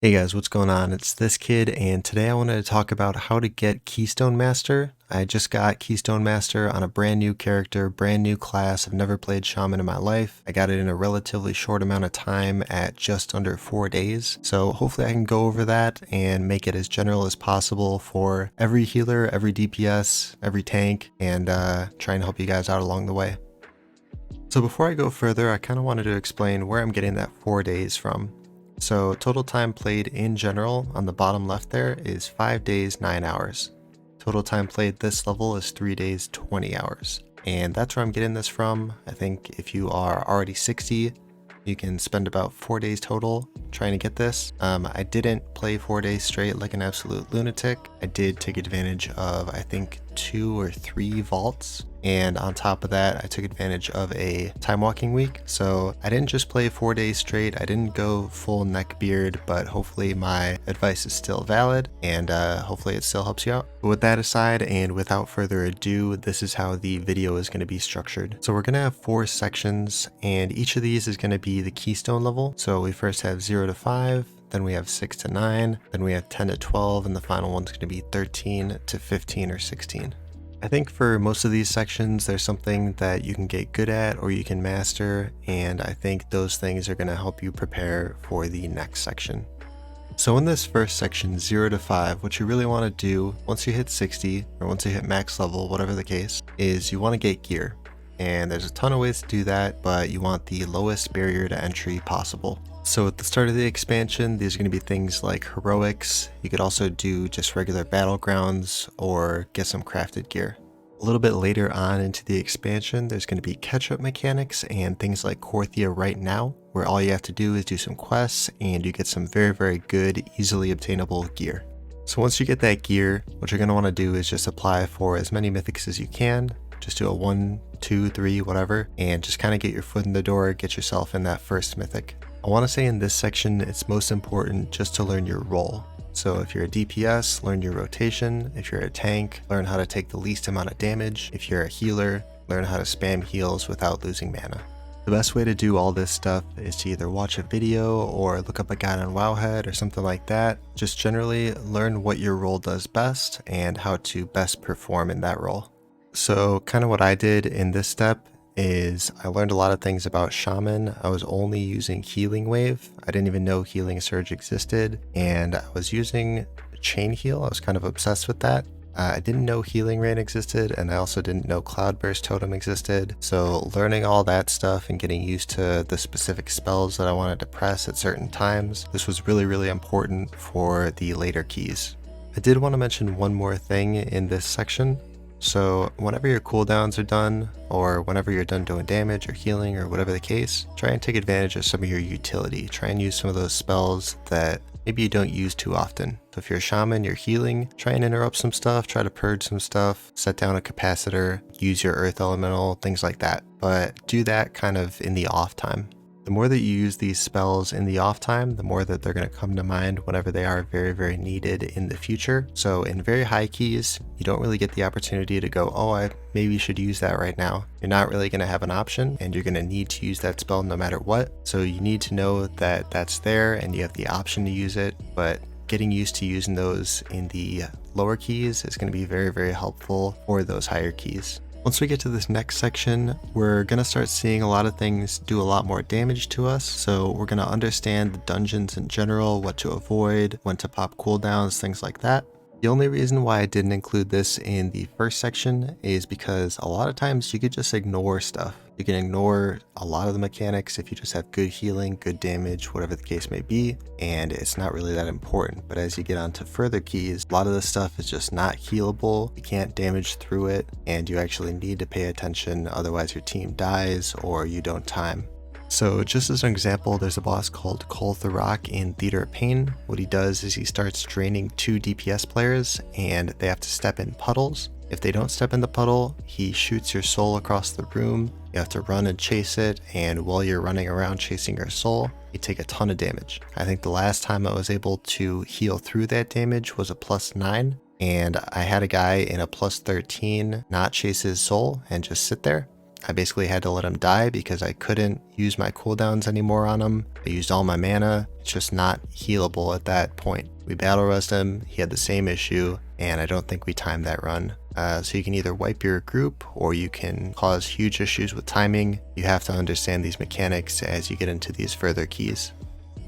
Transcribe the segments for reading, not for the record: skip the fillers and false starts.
Hey guys, what's going on? It's this kid, and today I wanted to talk about how to get Keystone Master. I just got Keystone Master on a brand new character, brand new class. I've never played Shaman in my life. I got it in a relatively short amount of time at just under 4 days. So hopefully I can go over that and make it as general as possible for every healer, every DPS, every tank, and try and help you guys out along the way. So before I go further, I kind of wanted to explain where I'm getting that 4 days from. So total time played in general on the bottom left there is 5 days, 9 hours. Total time played this level is 3 days, 20 hours. And that's where I'm getting this from. I think if you are already 60, you can spend about 4 days total trying to get this. I didn't play 4 days straight like an absolute lunatic. I did take advantage of, I think, 2 or 3 vaults. And on top of that, I took advantage of a time walking week. So I didn't just play 4 days straight. I didn't go full neck beard, but hopefully my advice is still valid and hopefully it still helps you out. But with that aside, and without further ado, this is how the video is going to be structured. So we're going to have 4 sections, and each of these is going to be the keystone level. So we first have 0 to 5. Then we have 6 to 9, then we have 10 to 12, and the final one's going to be 13 to 15 or 16. I think for most of these sections, there's something that you can get good at or you can master, and I think those things are going to help you prepare for the next section. So in this first section, 0 to 5, what you really want to do once you hit 60, or once you hit max level, whatever the case, is you want to get gear. And there's a ton of ways to do that, but you want the lowest barrier to entry possible. So at the start of the expansion, these are going to be things like heroics. You could also do just regular battlegrounds or get some crafted gear. A little bit later on into the expansion, there's going to be catch-up mechanics and things like Korthia right now, where all you have to do is do some quests and you get some very, very good, easily obtainable gear. So once you get that gear, what you're going to want to do is just apply for as many mythics as you can. Just do a 1, 2, 3, whatever, and just kind of get your foot in the door, get yourself in that first mythic. I want to say in this section, it's most important just to learn your role. So if you're a DPS, learn your rotation. If you're a tank, learn how to take the least amount of damage. If you're a healer, learn how to spam heals without losing mana. The best way to do all this stuff is to either watch a video or look up a guide on Wowhead or something like that. Just generally learn what your role does best and how to best perform in that role. So kind of what I did in this step is I learned a lot of things about Shaman. I was only using Healing Wave. I didn't even know Healing Surge existed, and I was using Chain Heal. I was kind of obsessed with that. I didn't know Healing Rain existed, and I also didn't know Cloudburst Totem existed. So learning all that stuff and getting used to the specific spells that I wanted to press at certain times, this was really, really important for the later keys. I did want to mention one more thing in this section. So whenever your cooldowns are done, or whenever you're done doing damage or healing or whatever the case, try and take advantage of some of your utility. Try and use some of those spells that maybe you don't use too often. So if you're a shaman, you're healing, try and interrupt some stuff, try to purge some stuff, set down a capacitor, use your earth elemental, things like that. But do that kind of in the off time. The more that you use these spells in the off time, the more that they're going to come to mind whenever they are very, very needed in the future. So in very high keys, you don't really get the opportunity to go, oh, I maybe should use that right now. You're not really going to have an option, and you're going to need to use that spell no matter what. So you need to know that that's there and you have the option to use it, but getting used to using those in the lower keys is going to be very, very helpful for those higher keys. Once we get to this next section, we're going to start seeing a lot of things do a lot more damage to us. So we're going to understand the dungeons in general, what to avoid, when to pop cooldowns, things like that. The only reason why I didn't include this in the first section is because a lot of times you could just ignore stuff. You can ignore a lot of the mechanics if you just have good healing, good damage, whatever the case may be, and it's not really that important. But as you get onto further keys, a lot of this stuff is just not healable. You can't damage through it, and you actually need to pay attention, otherwise your team dies or you don't time. So just as an example, there's a boss called Koltharok in Theater of Pain. What he does is he starts draining 2 DPS players and they have to step in puddles. If they don't step in the puddle, he shoots your soul across the room. You have to run and chase it, and while you're running around chasing your soul, you take a ton of damage. I think the last time I was able to heal through that damage was a +9, and I had a guy in a +13 not chase his soul and just sit there. I basically had to let him die because I couldn't use my cooldowns anymore on him. I used all my mana. It's just not healable at that point. We battle rest him, he had the same issue, and I don't think we timed that run. So you can either wipe your group or you can cause huge issues with timing. You have to understand these mechanics as you get into these further keys.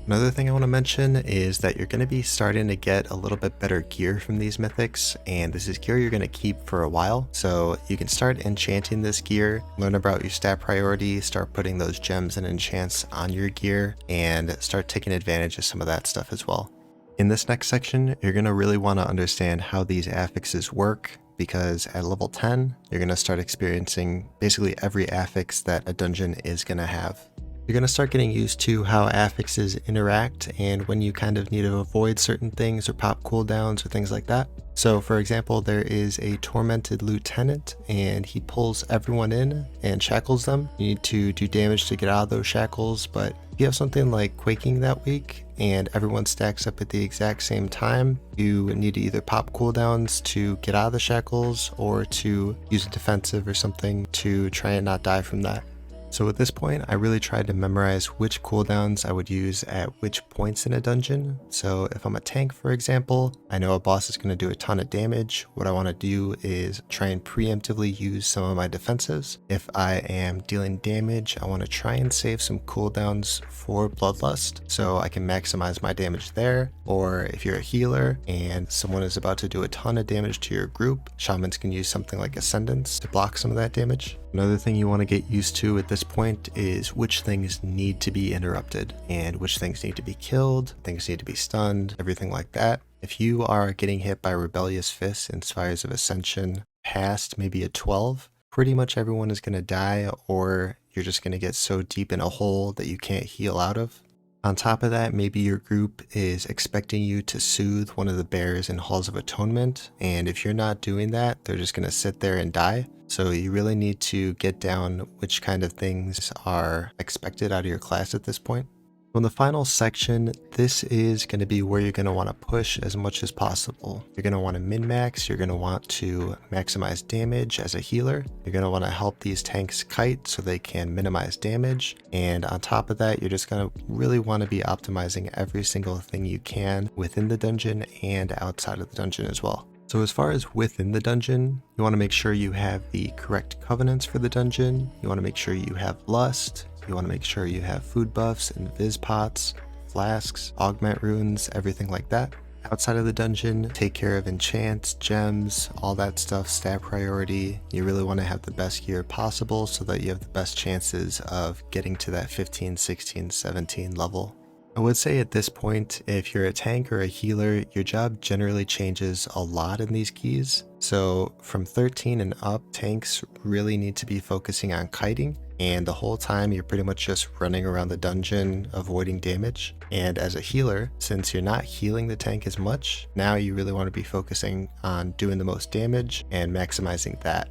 Another thing I want to mention is that you're going to be starting to get a little bit better gear from these mythics, and this is gear you're going to keep for a while. So you can start enchanting this gear, learn about your stat priority, start putting those gems and enchants on your gear, and start taking advantage of some of that stuff as well. In this next section, you're going to really want to understand how these affixes work, because at level 10, you're going to start experiencing basically every affix that a dungeon is going to have. You're going to start getting used to how affixes interact and when you kind of need to avoid certain things or pop cooldowns or things like that. So for example, there is a tormented lieutenant and he pulls everyone in and shackles them. You need to do damage to get out of those shackles, but if you have something like quaking that week and everyone stacks up at the exact same time, you need to either pop cooldowns to get out of the shackles or to use a defensive or something to try and not die from that. So at this point, I really tried to memorize which cooldowns I would use at which points in a dungeon. So if I'm a tank, for example, I know a boss is going to do a ton of damage. What I want to do is try and preemptively use some of my defensives. If I am dealing damage, I want to try and save some cooldowns for Bloodlust so I can maximize my damage there. Or if you're a healer and someone is about to do a ton of damage to your group, shamans can use something like Ascendance to block some of that damage. Another thing you want to get used to at this point is which things need to be interrupted and which things need to be killed, things need to be stunned, everything like that. If you are getting hit by Rebellious Fists and Spires of Ascension past maybe a 12, pretty much everyone is going to die, or you're just going to get so deep in a hole that you can't heal out of. On top of that, maybe your group is expecting you to soothe one of the bears in Halls of Atonement, and if you're not doing that, they're just going to sit there and die. So you really need to get down which kind of things are expected out of your class at this point. In the final section, this is going to be where you're going to want to push as much as possible. You're going to want to min-max, you're going to want to maximize damage as a healer. You're going to want to help these tanks kite so they can minimize damage. And on top of that, you're just going to really want to be optimizing every single thing you can within the dungeon and outside of the dungeon as well. So as far as within the dungeon, you want to make sure you have the correct covenants for the dungeon. You want to make sure you have lust. You want to make sure you have food buffs and viz pots, flasks, augment runes, everything like that. Outside of the dungeon, take care of enchants, gems, all that stuff, stat priority. You really want to have the best gear possible so that you have the best chances of getting to that 15, 16, 17 level. I would say at this point, if you're a tank or a healer, your job generally changes a lot in these keys. So from 13 and up, tanks really need to be focusing on kiting, and the whole time you're pretty much just running around the dungeon avoiding damage. And as a healer, since you're not healing the tank as much, now you really want to be focusing on doing the most damage and maximizing that.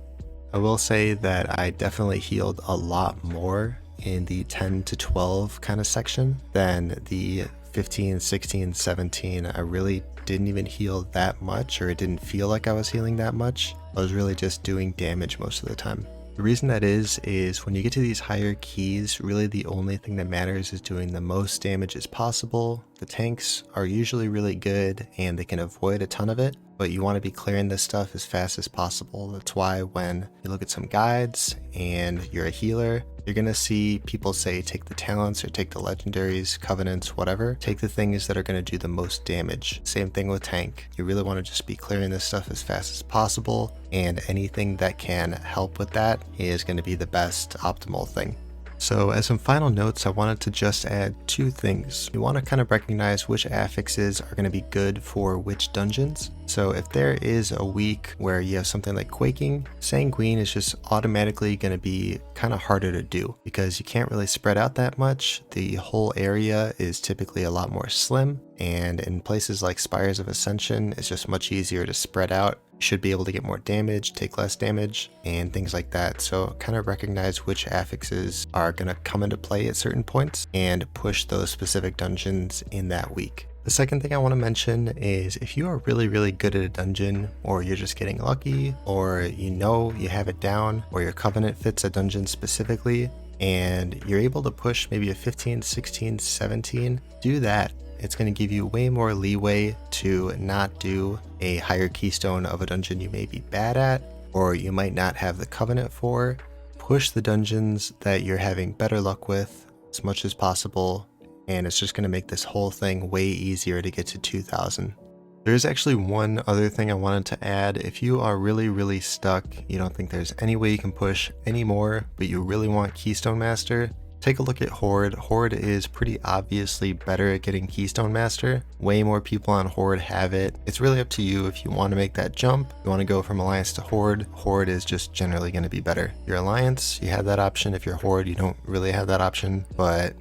I will say that I definitely healed a lot more in the 10 to 12 kind of section than the 15, 16, 17. I really didn't even heal that much, or it didn't feel like I was healing that much. I was really just doing damage most of the time. The reason that is when you get to these higher keys, really the only thing that matters is doing the most damage as possible. The tanks are usually really good and they can avoid a ton of it, but you want to be clearing this stuff as fast as possible. That's why when you look at some guides and you're a healer, you're going to see people say take the talents or take the legendaries, covenants, whatever. Take the things that are going to do the most damage. Same thing with tank. You really want to just be clearing this stuff as fast as possible, and anything that can help with that is going to be the best optimal thing. So as some final notes, I wanted to just add two things. You want to kind of recognize which affixes are going to be good for which dungeons. So if there is a week where you have something like quaking, sanguine is just automatically going to be kind of harder to do because you can't really spread out that much. The whole area is typically a lot more slim, and in places like Spires of Ascension, it's just much easier to spread out. You should be able to get more damage, take less damage, and things like that. So kind of recognize which affixes are going to come into play at certain points and push those specific dungeons in that week. The second thing I want to mention is if you are really good at a dungeon, or you're just getting lucky, or you know you have it down, or your covenant fits a dungeon specifically, and you're able to push maybe a 15, 16, 17, do that. It's going to give you way more leeway to not do a higher keystone of a dungeon you may be bad at, or you might not have the covenant for. Push the dungeons that you're having better luck with as much as possible, and it's just going to make this whole thing way easier to get to 2000. There's actually one other thing I wanted to add. If you are really stuck, you don't think there's any way you can push anymore, but you really want Keystone Master, take a look at Horde. Horde is pretty obviously better at getting Keystone Master. Way more people on Horde have it. It's really up to you if you want to make that jump. You want to go from Alliance to Horde. Horde is just generally going to be better. Your Alliance, you have that option. If you're Horde, you don't really have that option, but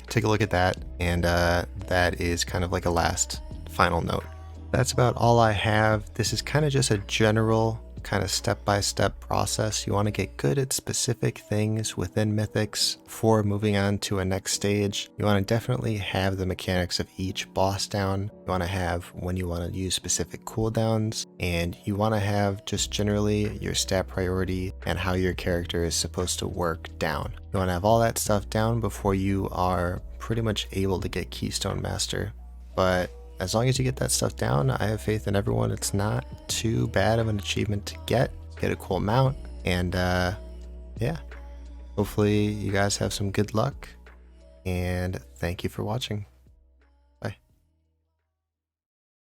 take a look at that. And that is kind of like a last final note. That's about all I have. This is kind of just a general kind of step-by-step process. You want to get good at specific things within Mythics for moving on to a next stage. You want to definitely have the mechanics of each boss down. You want to have when you want to use specific cooldowns, and you want to have just generally your stat priority and how your character is supposed to work down. You want to have all that stuff down before you are pretty much able to get Keystone Master. But as long as you get that stuff down, I have faith in everyone. It's not too bad of an achievement to get a cool mount, and yeah, hopefully you guys have some good luck, and thank you for watching.